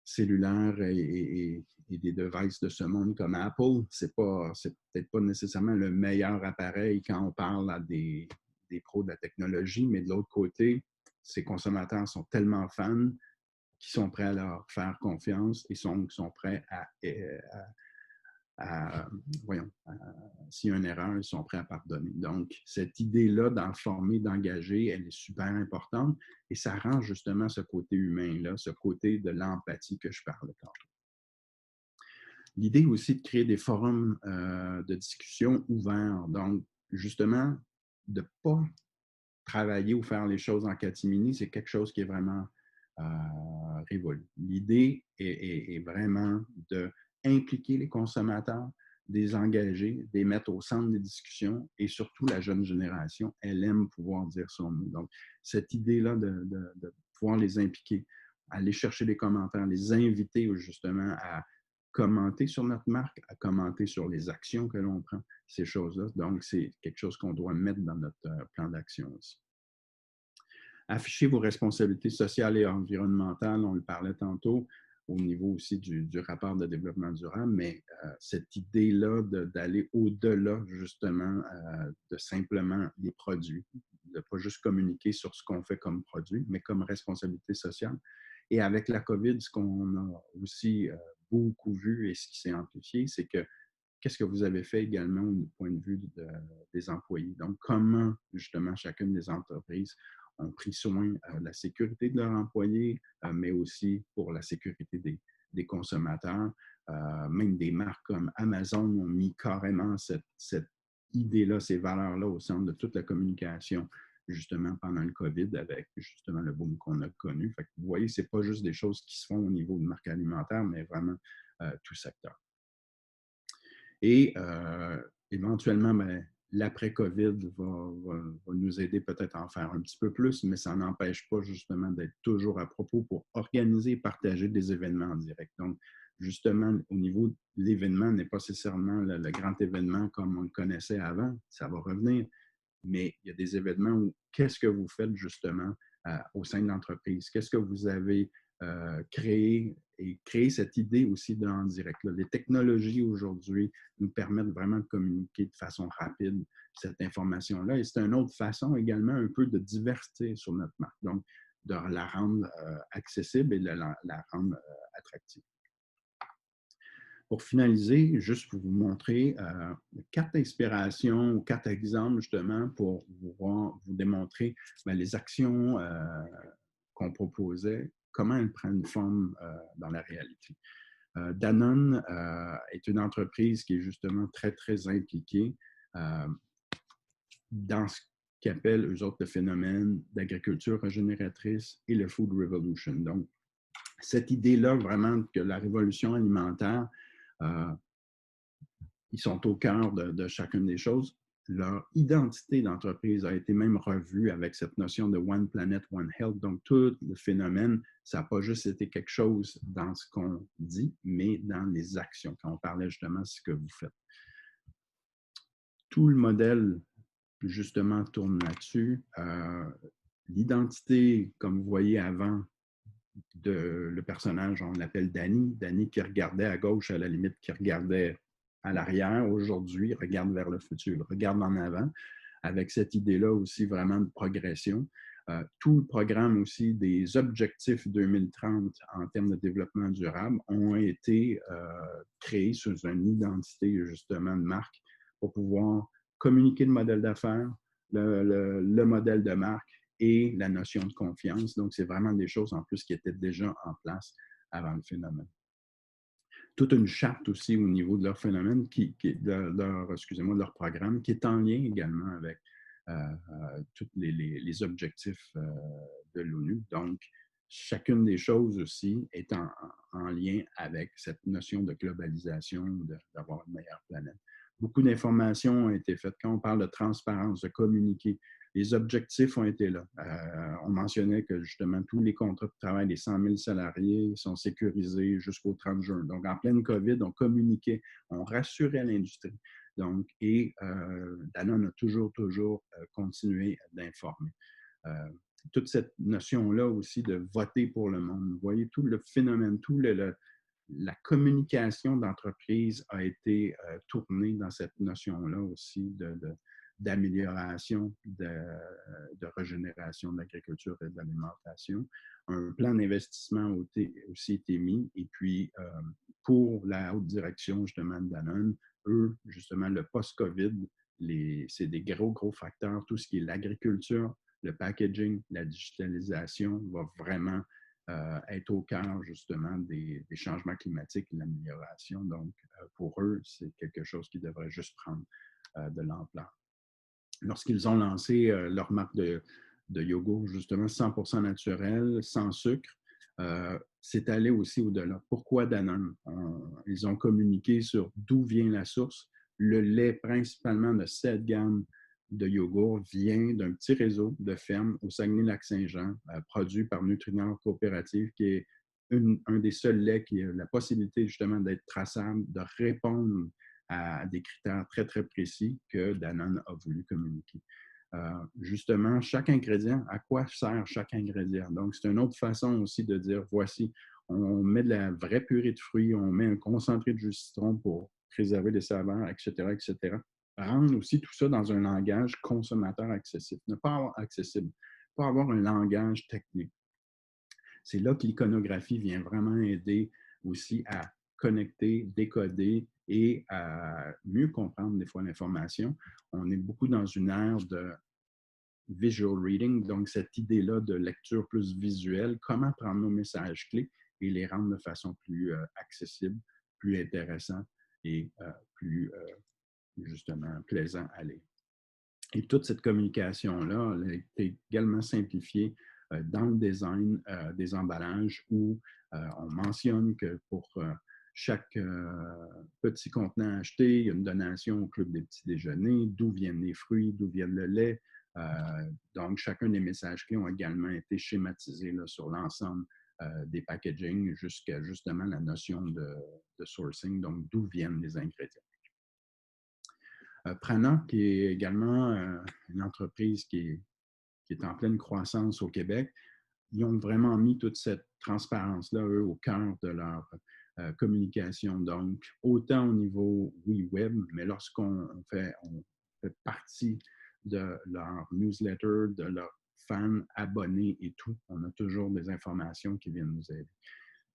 cellulaires et des devices de ce monde comme Apple, c'est peut-être pas nécessairement le meilleur appareil quand on parle à des pros de la technologie, mais de l'autre côté, ces consommateurs sont tellement fans qu'ils sont prêts à leur faire confiance et sont prêts s'il y a une erreur, ils sont prêts à pardonner. Donc, cette idée-là d'informer, d'engager, elle est super importante et ça rend justement ce côté humain-là, ce côté de l'empathie que je parlais tantôt. L'idée aussi de créer des forums de discussion ouverts. Donc, justement, de ne pas travailler ou faire les choses en catimini, c'est quelque chose qui est vraiment révolu. L'idée est vraiment d'impliquer les consommateurs, de les engager, de les mettre au centre des discussions et surtout la jeune génération, elle aime pouvoir dire son mot. Donc, cette idée-là de pouvoir les impliquer, aller chercher des commentaires, les inviter justement à commenter sur notre marque, à commenter sur les actions que l'on prend, ces choses-là. Donc, c'est quelque chose qu'on doit mettre dans notre plan d'action aussi. Affichez vos responsabilités sociales et environnementales, on le parlait tantôt, au niveau aussi du rapport de développement durable, mais cette idée-là d'aller au-delà justement de simplement les produits, de ne pas juste communiquer sur ce qu'on fait comme produit, mais comme responsabilité sociale. Et avec la COVID, ce qu'on a aussi beaucoup vu et ce qui s'est amplifié, c'est que qu'est-ce que vous avez fait également du point de vue des employés? Donc, comment justement chacune des entreprises ont pris soin de la sécurité de leurs employés, mais aussi pour la sécurité des consommateurs. Même des marques comme Amazon ont mis carrément cette idée-là, ces valeurs-là au centre de toute la communication, justement pendant le COVID, avec justement le boom qu'on a connu. Fait que vous voyez, ce n'est pas juste des choses qui se font au niveau de marque alimentaire, mais vraiment tout secteur. Et éventuellement, ben, l'après-COVID va nous aider peut-être à en faire un petit peu plus, mais ça n'empêche pas justement d'être toujours à propos pour organiser et partager des événements en direct. Donc, justement, au niveau de l'événement, n'est pas nécessairement le grand événement comme on le connaissait avant, ça va revenir, mais il y a des événements où qu'est-ce que vous faites justement au sein de l'entreprise? Qu'est-ce que vous avez créé et créer cette idée aussi en direct. Là. Les technologies aujourd'hui nous permettent vraiment de communiquer de façon rapide cette information-là. Et c'est une autre façon également un peu de divertir sur notre marque. Donc, de la rendre accessible et de la rendre attractive. Pour finaliser, juste pour vous montrer 4 inspirations ou 4 exemples justement pour vous démontrer les actions qu'on proposait, comment elles prennent forme dans la réalité. Danone est une entreprise qui est justement très, très impliquée dans ce qu'ils appellent, eux autres, le phénomène d'agriculture régénératrice et le Food Revolution. Donc, cette idée-là, vraiment, que la révolution alimentaire, ils sont au cœur de chacune des choses. Leur identité d'entreprise a été même revue avec cette notion de One Planet, One Health. Donc, tout le phénomène, ça n'a pas juste été quelque chose dans ce qu'on dit, mais dans les actions, quand on parlait justement de ce que vous faites. Tout le modèle, justement, tourne là-dessus. L'identité, comme vous voyez avant, le personnage, on l'appelle Danny. Danny qui regardait à gauche, à la limite, qui regardait à l'arrière. Aujourd'hui, regarde vers le futur, regarde en avant, avec cette idée-là aussi vraiment de progression. Tout le programme aussi des objectifs 2030 en termes de développement durable ont été créés sous une identité justement de marque pour pouvoir communiquer le modèle d'affaires, le modèle de marque et la notion de confiance. Donc, c'est vraiment des choses en plus qui étaient déjà en place avant le phénomène. Toute une charte aussi au niveau de leur phénomène, de leur programme, qui est en lien également avec tous les objectifs de l'ONU. Donc, chacune des choses aussi est en lien avec cette notion de globalisation, d'avoir une meilleure planète. Beaucoup d'informations ont été faites. Quand on parle de transparence, de communiquer, les objectifs ont été là. On mentionnait que justement tous les contrats de travail des 100 000 salariés sont sécurisés jusqu'au 30 juin. Donc, en pleine COVID, on communiquait, on rassurait l'industrie. Donc, et Danone a toujours continué d'informer. Toute cette notion-là aussi de voter pour le monde. Vous voyez, tout le phénomène, la communication d'entreprise a été tournée dans cette notion-là aussi d'amélioration, de régénération de l'agriculture et de l'alimentation. Un plan d'investissement a aussi été mis. Et puis, pour la haute direction, justement, de Danone, eux, justement, le post-COVID, c'est des gros facteurs. Tout ce qui est l'agriculture, le packaging, la digitalisation va vraiment être au cœur, justement, des changements climatiques et de l'amélioration. Donc, pour eux, c'est quelque chose qui devrait juste prendre de l'ampleur. Lorsqu'ils ont lancé leur marque de yogourt, justement, 100% naturel, sans sucre, c'est allé aussi au-delà. Pourquoi Danone? Ils ont communiqué sur d'où vient la source. Le lait, principalement de cette gamme de yogourt, vient d'un petit réseau de fermes au Saguenay-Lac-Saint-Jean, produit par Nutrinor Coopérative, qui est un des seuls laits qui a la possibilité justement d'être traçable, de répondre à des critères très précis que Danone a voulu communiquer. Justement, chaque ingrédient, à quoi sert chaque ingrédient? Donc, c'est une autre façon aussi de dire, voici, on met de la vraie purée de fruits, on met un concentré de jus de citron pour préserver les saveurs, etc. Rendre aussi tout ça dans un langage consommateur accessible. Ne pas avoir accessible, pas avoir un langage technique. C'est là que l'iconographie vient vraiment aider aussi à connecter, décoder et à mieux comprendre des fois l'information. On est beaucoup dans une ère de visual reading, donc cette idée-là de lecture plus visuelle, comment prendre nos messages clés et les rendre de façon plus accessible, plus intéressant et plus justement plaisant à lire. Et toute cette communication-là a été également simplifiée dans le design des emballages où on mentionne que pour chaque petit contenant acheté, il y a une donation au Club des petits déjeuners, d'où viennent les fruits, d'où vient le lait. Donc, chacun des messages clés ont également été schématisés là, sur l'ensemble des packaging jusqu'à justement la notion de sourcing, donc d'où viennent les ingrédients. Prana, qui est également une entreprise qui est en pleine croissance au Québec, ils ont vraiment mis toute cette transparence-là, eux, au cœur de leur communication. Donc, autant au niveau, oui, web, mais lorsqu'on fait partie de leur newsletter, de leurs fans, abonnés et tout, on a toujours des informations qui viennent nous aider.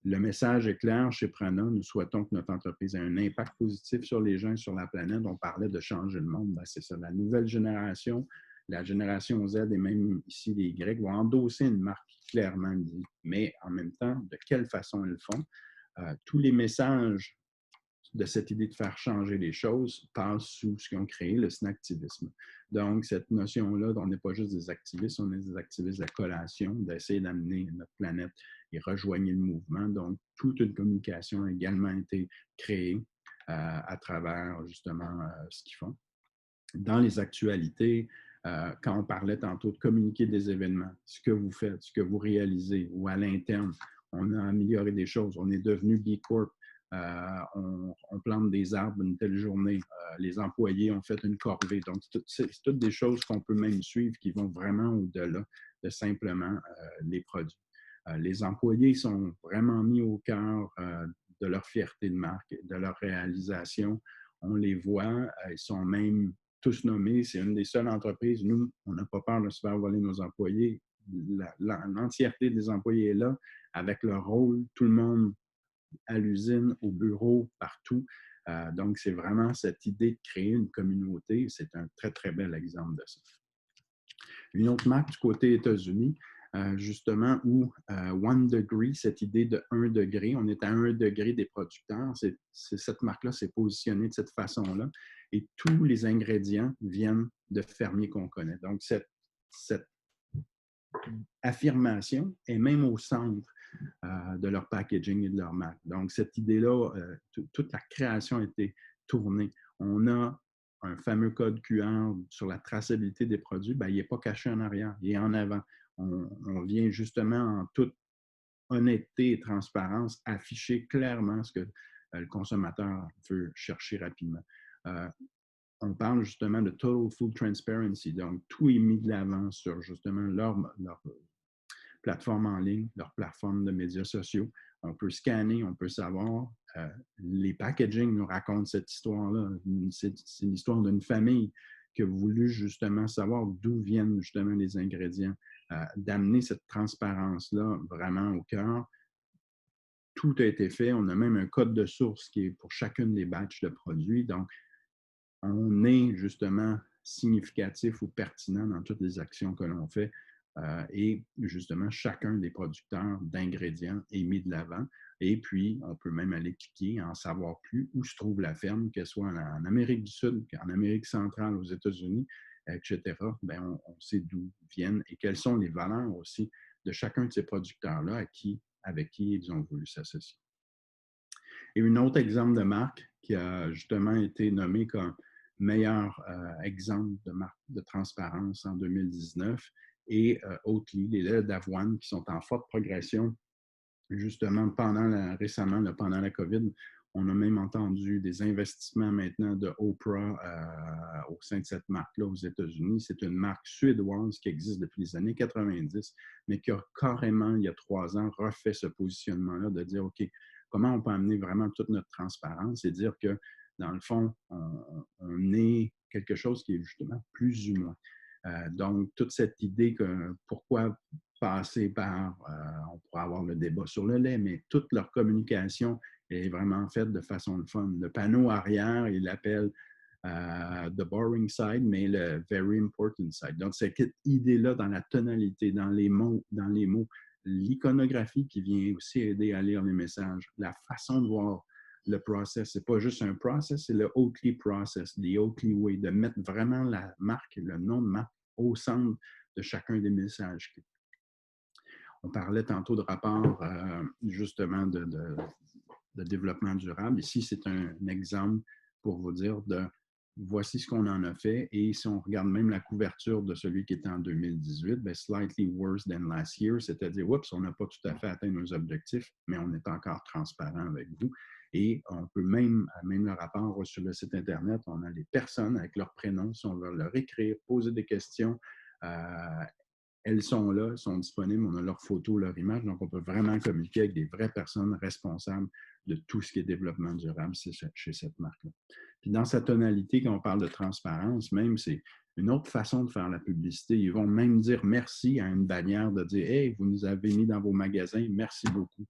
Le message est clair chez Prana. Nous souhaitons que notre entreprise ait un impact positif sur les gens et sur la planète. On parlait de changer le monde. Ben, c'est ça. La nouvelle génération, la génération Z et même ici les Y vont endosser une marque qui clairement dit, mais en même temps, de quelle façon ils le font. Tous les messages de cette idée de faire changer les choses passent sous ce qu'ils ont créé, le snacktivisme. Donc, cette notion-là, on n'est pas juste des activistes, on est des activistes de la collation, d'essayer d'amener notre planète et rejoindre le mouvement. Donc, toute une communication a également été créée à travers justement ce qu'ils font. Dans les actualités, quand on parlait tantôt de communiquer des événements, ce que vous faites, ce que vous réalisez, ou à l'interne, on a amélioré des choses, on est devenu B Corp, on plante des arbres une telle journée, les employés ont fait une corvée. Donc, c'est toutes des choses qu'on peut même suivre qui vont vraiment au-delà de simplement les produits. Les employés sont vraiment mis au cœur de leur fierté de marque, de leur réalisation. On les voit, ils sont même tous nommés. C'est une des seules entreprises. Nous, on n'a pas peur de se faire voler nos employés. L'entièreté des employés est là avec leur rôle. Tout le monde à l'usine, au bureau, partout. Donc, c'est vraiment cette idée de créer une communauté. C'est un très bel exemple de ça. Une autre marque du côté États-Unis, justement, où 1 degree, cette idée de 1 degré, on est à 1 degré des producteurs. Cette marque-là s'est positionnée de cette façon-là. Et tous les ingrédients viennent de fermiers qu'on connaît. Donc, cette affirmation est même au centre de leur packaging et de leur marque. Donc, cette idée-là, toute la création a été tournée. On a un fameux code QR sur la traçabilité des produits. Bien, il n'est pas caché en arrière, il est en avant. On vient justement en toute honnêteté et transparence afficher clairement ce que le consommateur veut chercher rapidement. On parle justement de Total Food Transparency. Donc, tout est mis de l'avant sur justement leur plateforme en ligne, leur plateforme de médias sociaux. On peut scanner, on peut savoir. Les packaging nous racontent cette histoire-là. C'est l'histoire d'une famille qui a voulu justement savoir d'où viennent justement les ingrédients, d'amener cette transparence-là vraiment au cœur. Tout a été fait. On a même un code de source qui est pour chacune des batchs de produits. Donc, on est justement significatif ou pertinent dans toutes les actions que l'on fait. Et justement, chacun des producteurs d'ingrédients est mis de l'avant. Et puis, on peut même aller cliquer, en savoir plus où se trouve la ferme, qu'elle soit en Amérique du Sud, en Amérique centrale, aux États-Unis, etc. Bien, on sait d'où viennent et quelles sont les valeurs aussi de chacun de ces producteurs-là avec qui ils ont voulu s'associer. Et un autre exemple de marque qui a justement été nommé comme meilleur exemple de marque de transparence en 2019 est Oatly, les laits d'avoine qui sont en forte progression. Justement, récemment, pendant la COVID, on a même entendu des investissements maintenant de Oprah au sein de cette marque-là aux États-Unis. C'est une marque suédoise qui existe depuis les années 90, mais qui a carrément, il y a 3 ans, refait ce positionnement-là de dire, OK, comment on peut amener vraiment toute notre transparence et dire que, dans le fond, on est quelque chose qui est justement plus humain. Donc, toute cette idée que pourquoi passer par, on pourrait avoir le débat sur le lait, mais toute leur communication est vraiment faite de façon de fun. Le panneau arrière, ils l'appellent the boring side, mais le very important side. Donc, cette idée-là dans la tonalité, dans les mots, l'iconographie qui vient aussi aider à lire les messages, la façon de voir le process. Ce n'est pas juste un process, c'est le Oatly process, the Oatly way, de mettre vraiment la marque, le nom de marque au centre de chacun des messages. On parlait tantôt de rapport justement de développement durable. Ici, c'est un exemple pour vous dire de voici ce qu'on en a fait. Et si on regarde même la couverture de celui qui était en 2018, bien, slightly worse than last year, c'est-à-dire, oups, on n'a pas tout à fait atteint nos objectifs, mais on est encore transparent avec vous. Et on peut même le rapport sur le site Internet, on a les personnes avec leurs prénoms, si on veut leur écrire, poser des questions. Elles sont là, elles sont disponibles, on a leurs photos, leurs images, donc on peut vraiment communiquer avec des vraies personnes responsables de tout ce qui est développement durable chez cette marque-là. Puis dans sa tonalité, quand on parle de transparence, même, c'est une autre façon de faire la publicité. Ils vont même dire merci à une bannière de dire « Hey, vous nous avez mis dans vos magasins, merci beaucoup ».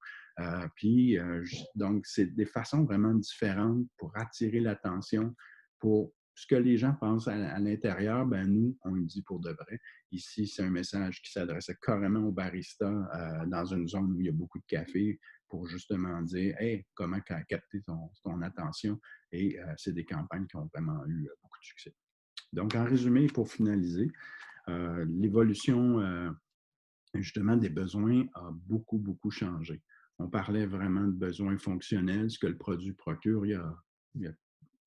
Donc, c'est des façons vraiment différentes pour attirer l'attention, pour ce que les gens pensent à l'intérieur, ben nous, on le dit pour de vrai. Ici, c'est un message qui s'adressait carrément aux baristas dans une zone où il y a beaucoup de café pour justement dire « Hey, comment capter ton attention ?» Et c'est des campagnes qui ont vraiment eu beaucoup de succès. Donc, en résumé, pour finaliser, l'évolution justement des besoins a beaucoup, beaucoup changé. On parlait vraiment de besoins fonctionnels, ce que le produit procure il y a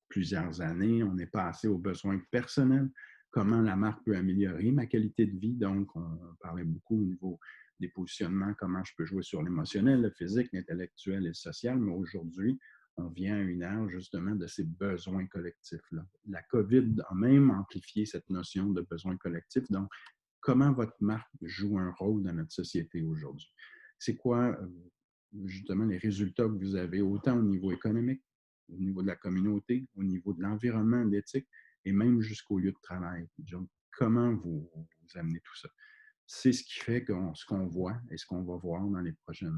plusieurs années. On est passé aux besoins personnels, comment la marque peut améliorer ma qualité de vie. Donc, on parlait beaucoup au niveau des positionnements, comment je peux jouer sur l'émotionnel, le physique, l'intellectuel et le social. Mais aujourd'hui, on vient à une ère justement de ces besoins collectifs-là. La COVID a même amplifié cette notion de besoin collectif. Donc, comment votre marque joue un rôle dans notre société aujourd'hui? C'est quoi justement les résultats que vous avez, autant au niveau économique, au niveau de la communauté, au niveau de l'environnement, de l'éthique, et même jusqu'au lieu de travail. Donc, comment vous amenez tout ça? C'est ce qui fait que ce qu'on voit et ce qu'on va voir dans les prochains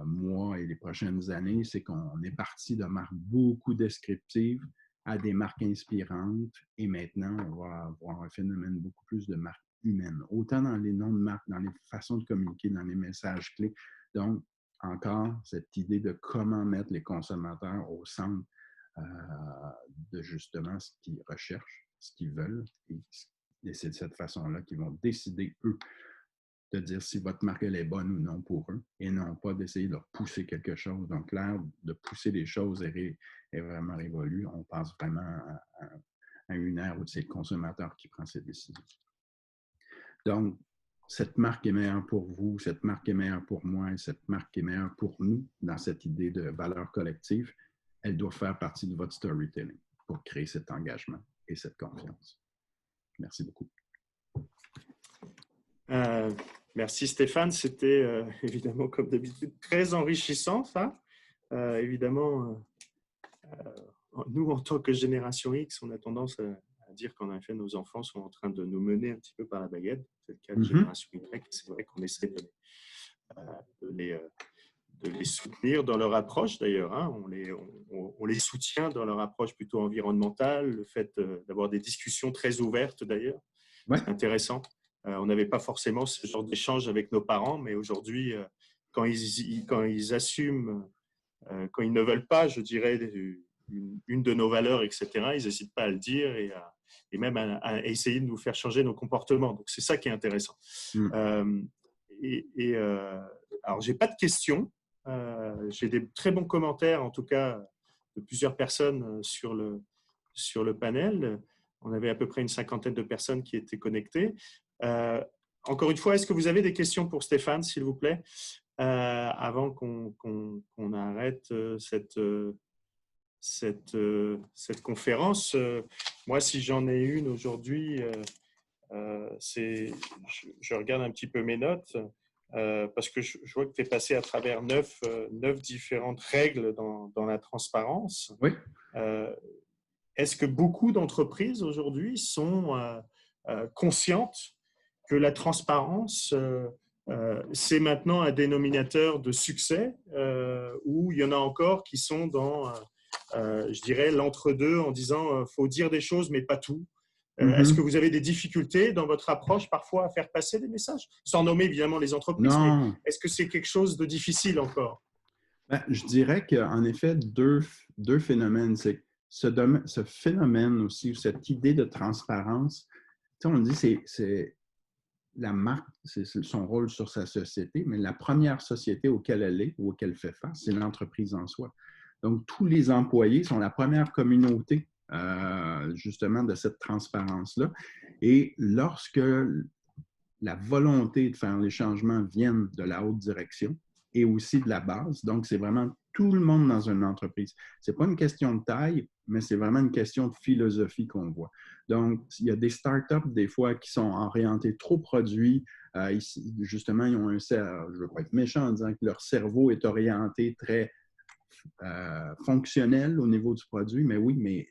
mois et les prochaines années, c'est qu'on est parti de marques beaucoup descriptives à des marques inspirantes, et maintenant, on va avoir un phénomène beaucoup plus de marques humaines, autant dans les noms de marques, dans les façons de communiquer, dans les messages clés. Donc, encore cette idée de comment mettre les consommateurs au centre de justement ce qu'ils recherchent, ce qu'ils veulent, et c'est de cette façon-là qu'ils vont décider, eux, de dire si votre marque elle est bonne ou non pour eux, et non pas d'essayer de leur pousser quelque chose. Donc, l'ère de pousser les choses est vraiment révolue. On passe vraiment à une ère où c'est le consommateur qui prend ses décisions. Donc, cette marque est meilleure pour vous, cette marque est meilleure pour moi, et cette marque est meilleure pour nous dans cette idée de valeur collective. Elle doit faire partie de votre storytelling pour créer cet engagement et cette confiance. Merci beaucoup. Merci Stéphane, c'était évidemment comme d'habitude très enrichissant ça. Évidemment, nous en tant que génération X, on a tendance à dire qu'en effet, nos enfants sont en train de nous mener un petit peu par la baguette. C'est le cas de Mhm. Génération Y. C'est vrai qu'on essaie de les soutenir dans leur approche d'ailleurs. Hein. On les soutient dans leur approche plutôt environnementale, le fait d'avoir des discussions très ouvertes d'ailleurs. Ouais. C'est intéressant. On n'avait pas forcément ce genre d'échange avec nos parents, mais aujourd'hui, quand ils assument, quand ils ne veulent pas, je dirais, une de nos valeurs, etc., ils n'hésitent pas à le dire et même à essayer de nous faire changer nos comportements. Donc, c'est ça qui est intéressant. Alors, je n'ai pas de questions. J'ai des très bons commentaires, en tout cas, de plusieurs personnes sur le panel. On avait à peu près une cinquantaine de personnes qui étaient connectées. Encore une fois, est-ce que vous avez des questions pour Stéphane, s'il vous plaît, avant qu'on arrête cette conférence? Moi, si j'en ai une aujourd'hui, je regarde un petit peu mes notes. Parce que je vois que tu es passé à travers 9 différentes règles dans la transparence. Oui. Est-ce que beaucoup d'entreprises aujourd'hui sont conscientes que la transparence, c'est maintenant un dénominateur de succès, ou il y en a encore qui sont dans, je dirais, l'entre-deux en disant faut dire des choses mais pas tout. Est-ce que vous avez des difficultés dans votre approche parfois à faire passer des messages? Sans nommer évidemment les entreprises, mais est-ce que c'est quelque chose de difficile encore? Ben, je dirais qu'en effet, deux phénomènes. C'est ce phénomène aussi, cette idée de transparence. Tu sais, on dit c'est la marque, c'est son rôle sur sa société, mais la première société auquel elle est ou auquel elle fait face, c'est l'entreprise en soi. Donc, tous les employés sont la première communauté justement de cette transparence-là. Et lorsque la volonté de faire les changements viennent de la haute direction et aussi de la base, donc c'est vraiment tout le monde dans une entreprise. Ce n'est pas une question de taille, mais c'est vraiment une question de philosophie qu'on voit. Donc, il y a des startups, des fois, qui sont orientés trop produits. Justement, ils ont je ne veux pas être méchant en disant que leur cerveau est orienté très fonctionnel au niveau du produit, mais oui, mais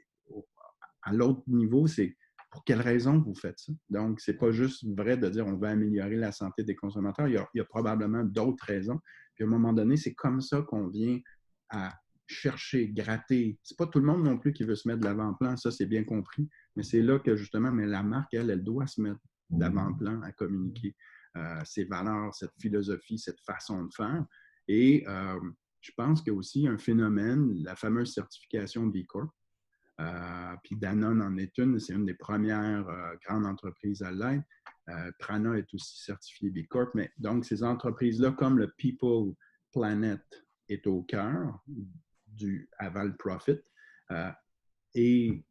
à l'autre niveau, c'est pour quelles raisons vous faites ça? Donc, ce n'est pas juste vrai de dire on va améliorer la santé des consommateurs. Il y a probablement d'autres raisons. Puis à un moment donné, c'est comme ça qu'on vient à chercher, gratter. C'est pas tout le monde non plus qui veut se mettre de l'avant-plan, ça c'est bien compris, mais c'est là que justement, mais la marque, elle doit se mettre d'avant-plan à communiquer ses valeurs, cette philosophie, cette façon de faire. Et je pense qu'il y a aussi un phénomène, la fameuse certification B Corp. Puis Danone en est une, c'est une des premières grandes entreprises à l'être. Trana est aussi certifiée B Corp. Mais donc, ces entreprises-là, comme le People Planet est au cœur du aval profit, et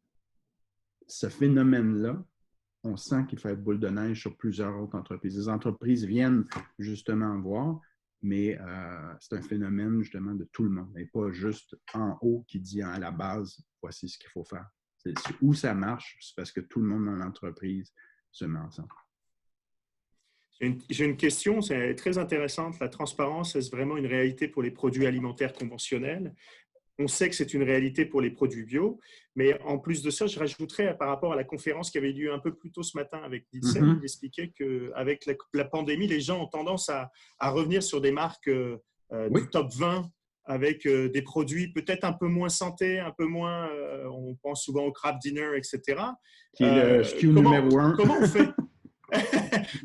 ce phénomène-là, on sent qu'il fait boule de neige sur plusieurs autres entreprises. Les entreprises viennent justement voir, mais c'est un phénomène justement de tout le monde, et pas juste en haut qui dit à la base, voici ce qu'il faut faire. Où ça marche, c'est parce que tout le monde dans l'entreprise se met ensemble. J'ai une question, c'est très intéressante. La transparence, est-ce vraiment une réalité pour les produits alimentaires conventionnels? On sait que c'est une réalité pour les produits bio, mais en plus de ça, je rajouterais par rapport à la conférence qui avait lieu un peu plus tôt ce matin avec Nielsen, il expliquait qu'avec la pandémie, les gens ont tendance à revenir sur des marques du top 20 avec des produits peut-être un peu moins santé, un peu moins, on pense souvent au Kraft Dinner, etc. Qui est le SKU numéro 1. Comment on fait?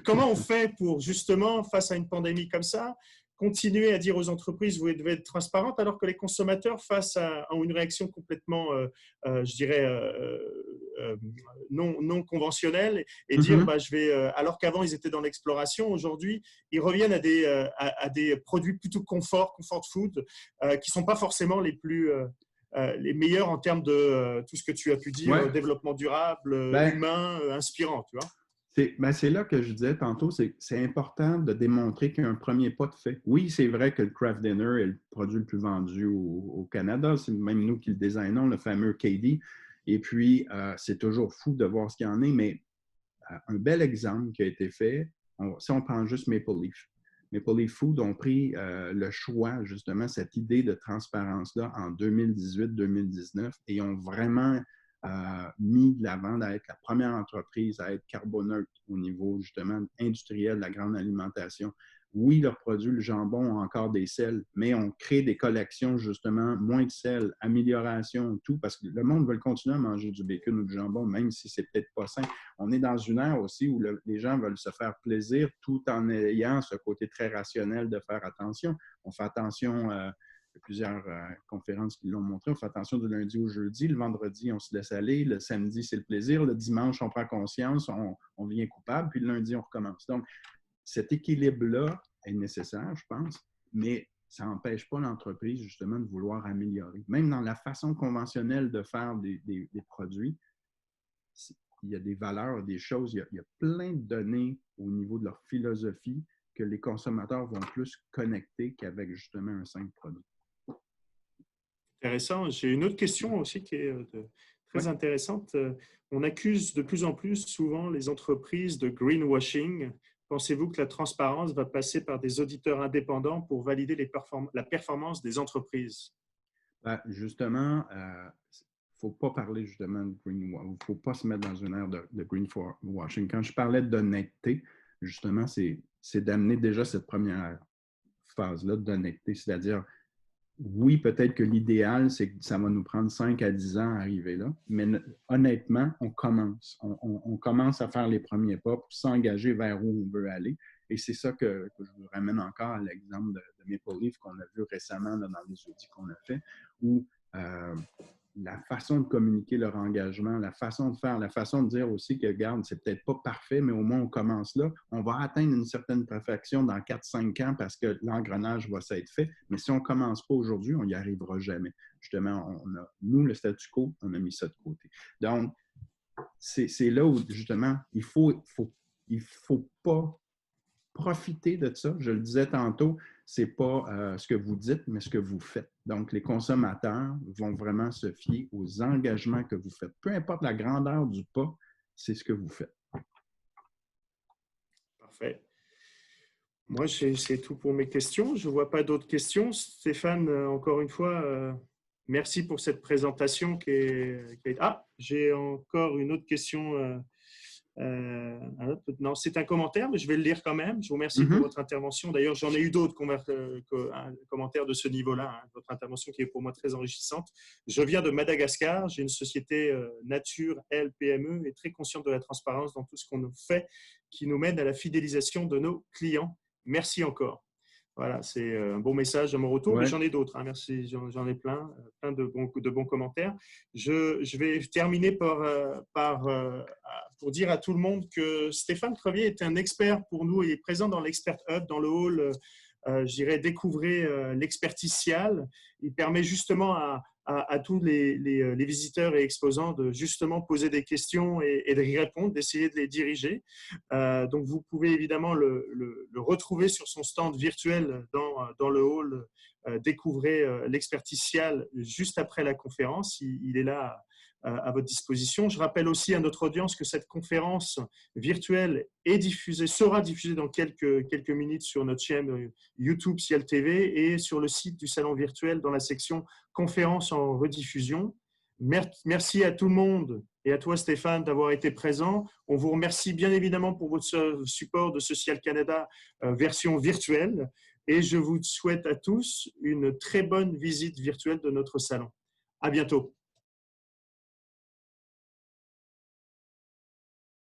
Comment on fait pour justement, face à une pandémie comme ça, continuer à dire aux entreprises vous devez être transparentes alors que les consommateurs face à une réaction complètement, je dirais, non conventionnelle et dire je vais, alors qu'avant ils étaient dans l'exploration, aujourd'hui ils reviennent à des produits plutôt comfort food qui sont pas forcément les plus les meilleurs en termes de tout ce que tu as pu dire, développement durable, humain, inspirant, tu vois. C'est là que je disais tantôt, c'est important de démontrer qu'il y a un premier pas de fait. Oui, c'est vrai que le Kraft Dinner est le produit le plus vendu au Canada. C'est même nous qui le designons, le fameux KD. Et puis, c'est toujours fou de voir ce qu'il y en est, mais un bel exemple qui a été fait, si on prend juste Maple Leaf. Maple Leaf Food ont pris le choix, justement, cette idée de transparence-là en 2018-2019 et ont vraiment mis de l'avant d'être la première entreprise à être carboneutre au niveau justement industriel de la grande alimentation. Oui, leurs produits, le jambon, ont encore des sels, mais on crée des collections, justement, moins de sel, amélioration, tout, parce que le monde veut continuer à manger du bacon ou du jambon, même si c'est peut-être pas sain. On est dans une ère aussi où les gens veulent se faire plaisir tout en ayant ce côté très rationnel de faire attention. On fait attention, il y a plusieurs conférences qui l'ont montré, on fait attention du lundi au jeudi, le vendredi, on se laisse aller, le samedi, c'est le plaisir, le dimanche, on prend conscience, on devient coupable, puis le lundi, on recommence. Donc, cet équilibre-là est nécessaire, je pense, mais ça n'empêche pas l'entreprise, justement, de vouloir améliorer. Même dans la façon conventionnelle de faire des produits, il y a des valeurs, des choses, il y a plein de données au niveau de leur philosophie que les consommateurs vont plus connecter qu'avec, justement, un simple produit. Intéressant. J'ai une autre question aussi qui est très intéressante. On accuse de plus en plus souvent les entreprises de greenwashing. Pensez-vous que la transparence va passer par des auditeurs indépendants pour valider la performance des entreprises? Justement, il ne faut pas parler justement de greenwashing. Il ne faut pas se mettre dans une ère de greenwashing. Quand je parlais d'honnêteté, justement, c'est d'amener déjà cette première phase-là d'honnêteté, c'est-à-dire oui, peut-être que l'idéal, c'est que ça va nous prendre 5 à 10 ans à arriver là, mais honnêtement, on commence. On commence à faire les premiers pas pour s'engager vers où on veut aller. Et c'est ça que je vous ramène encore à l'exemple de Maple Leaf qu'on a vu récemment là, dans les audits qu'on a fait, où la façon de communiquer leur engagement, la façon de faire, la façon de dire aussi que, regarde, c'est peut-être pas parfait, mais au moins on commence là. On va atteindre une certaine perfection dans 4-5 ans parce que l'engrenage va s'être fait. Mais si on ne commence pas aujourd'hui, on n'y arrivera jamais. Justement, nous, le statu quo, on a mis ça de côté. Donc, c'est là où, justement, il faut pas profiter de ça. Je le disais tantôt, ce n'est pas ce que vous dites, mais ce que vous faites. Donc, les consommateurs vont vraiment se fier aux engagements que vous faites. Peu importe la grandeur du pas, c'est ce que vous faites. Parfait. Moi, c'est tout pour mes questions. Je ne vois pas d'autres questions. Stéphane, encore une fois, merci pour cette présentation qui est... Ah, j'ai encore une autre question. Non, c'est un commentaire, mais je vais le lire quand même. Je vous remercie pour votre intervention. D'ailleurs, j'en ai eu d'autres commentaires de ce niveau-là. Votre intervention qui est pour moi très enrichissante. Je viens de Madagascar. J'ai une société nature, PME, et très consciente de la transparence dans tout ce qu'on fait, qui nous mène à la fidélisation de nos clients. Merci encore. Voilà, c'est un bon message à mon retour, mais j'en ai d'autres. Merci, j'en ai plein de bons commentaires. Je vais terminer pour dire à tout le monde que Stéphane Crevier est un expert pour nous. Il est présent dans l'Expert Hub, dans le hall, je dirais, découvrez l'experticial. Il permet justement à tous les visiteurs et exposants de justement poser des questions et de y répondre, d'essayer de les diriger. Donc, vous pouvez évidemment le retrouver sur son stand virtuel dans le hall. Découvrez l'experticial juste après la conférence. Il est là à votre disposition. Je rappelle aussi à notre audience que cette conférence virtuelle sera diffusée dans quelques minutes sur notre chaîne YouTube Ciel TV et sur le site du salon virtuel dans la section conférences en rediffusion. Merci à tout le monde et à toi Stéphane d'avoir été présent. On vous remercie bien évidemment pour votre support de Social Canada version virtuelle et je vous souhaite à tous une très bonne visite virtuelle de notre salon. À bientôt.